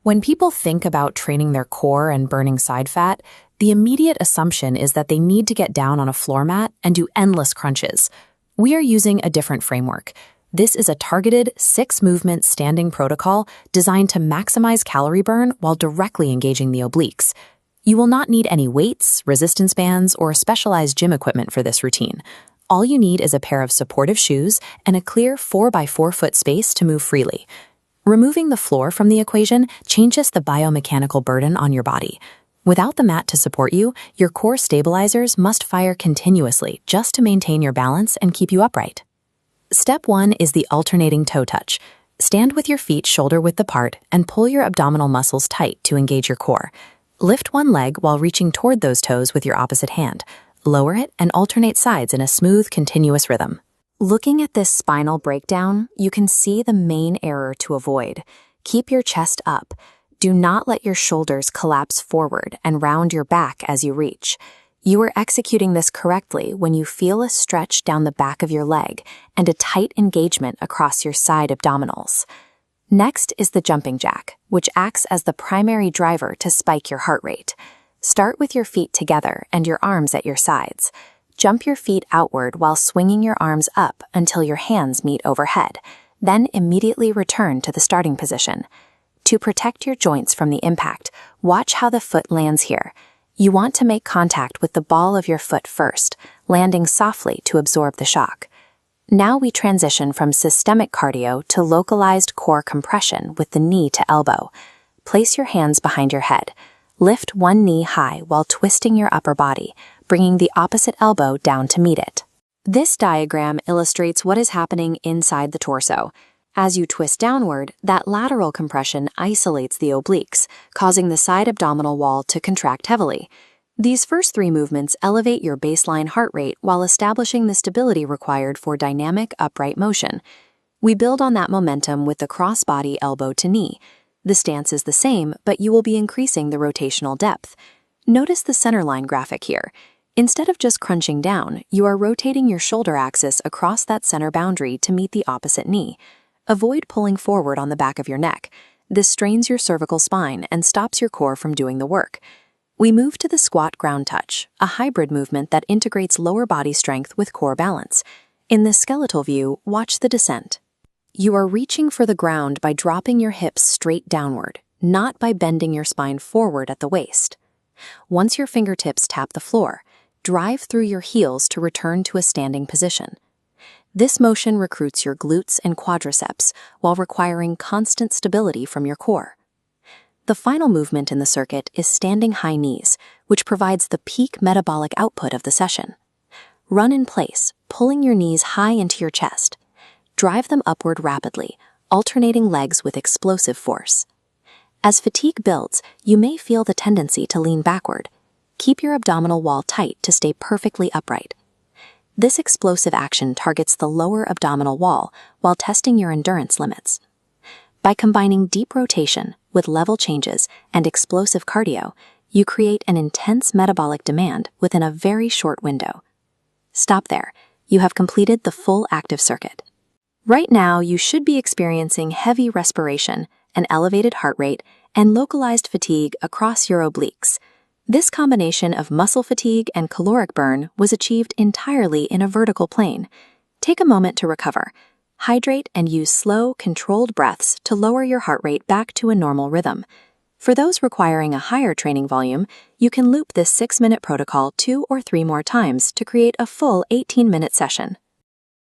When people think about training their core and burning side fat, the immediate assumption is that they need to get down on a floor mat and do endless crunches. We are using a different framework. This is a targeted 6-movement standing protocol designed to maximize calorie burn while directly engaging the obliques. You will not need any weights, resistance bands, or specialized gym equipment for this routine. All you need is a pair of supportive shoes and a clear 4x4 foot space to move freely. Removing the floor from the equation changes the biomechanical burden on your body. Without the mat to support you, your core stabilizers must fire continuously just to maintain your balance and keep you upright. Step 1 is the alternating toe touch. Stand with your feet shoulder-width apart and pull your abdominal muscles tight to engage your core. Lift one leg while reaching toward those toes with your opposite hand. Lower it and alternate sides in a smooth, continuous rhythm. Looking at this spinal breakdown, you can see the main error to avoid. Keep your chest up. Do not let your shoulders collapse forward and round your back as you reach. You are executing this correctly when you feel a stretch down the back of your leg and a tight engagement across your side abdominals. Next is the jumping jack, which acts as the primary driver to spike your heart rate. Start with your feet together and your arms at your sides. Jump your feet outward while swinging your arms up until your hands meet overhead. Then immediately return to the starting position. To protect your joints from the impact, watch how the foot lands here. You want to make contact with the ball of your foot first, landing softly to absorb the shock. Now we transition from systemic cardio to localized core compression with the knee to elbow. Place your hands behind your head. Lift one knee high while twisting your upper body, bringing the opposite elbow down to meet it. This diagram illustrates what is happening inside the torso. As you twist downward, that lateral compression isolates the obliques, causing the side abdominal wall to contract heavily. These first 3 movements elevate your baseline heart rate while establishing the stability required for dynamic upright motion. We build on that momentum with the cross-body elbow to knee. The stance is the same, but you will be increasing the rotational depth. Notice the centerline graphic here. Instead of just crunching down, you are rotating your shoulder axis across that center boundary to meet the opposite knee. Avoid pulling forward on the back of your neck. This strains your cervical spine and stops your core from doing the work. We move to the squat ground touch, a hybrid movement that integrates lower body strength with core balance. In the skeletal view, watch the descent. You are reaching for the ground by dropping your hips straight downward, not by bending your spine forward at the waist. Once your fingertips tap the floor, drive through your heels to return to a standing position. This motion recruits your glutes and quadriceps while requiring constant stability from your core. The final movement in the circuit is standing high knees, which provides the peak metabolic output of the session. Run in place, pulling your knees high into your chest. Drive them upward rapidly, alternating legs with explosive force. As fatigue builds, you may feel the tendency to lean backward. Keep your abdominal wall tight to stay perfectly upright. This explosive action targets the lower abdominal wall while testing your endurance limits. By combining deep rotation with level changes and explosive cardio, you create an intense metabolic demand within a very short window. Stop there. You have completed the full active circuit. Right now, you should be experiencing heavy respiration, an elevated heart rate, and localized fatigue across your obliques. This combination of muscle fatigue and caloric burn was achieved entirely in a vertical plane. Take a moment to recover. Hydrate and use slow, controlled breaths to lower your heart rate back to a normal rhythm. For those requiring a higher training volume, you can loop this 6-minute protocol 2 or 3 more times to create a full 18-minute session.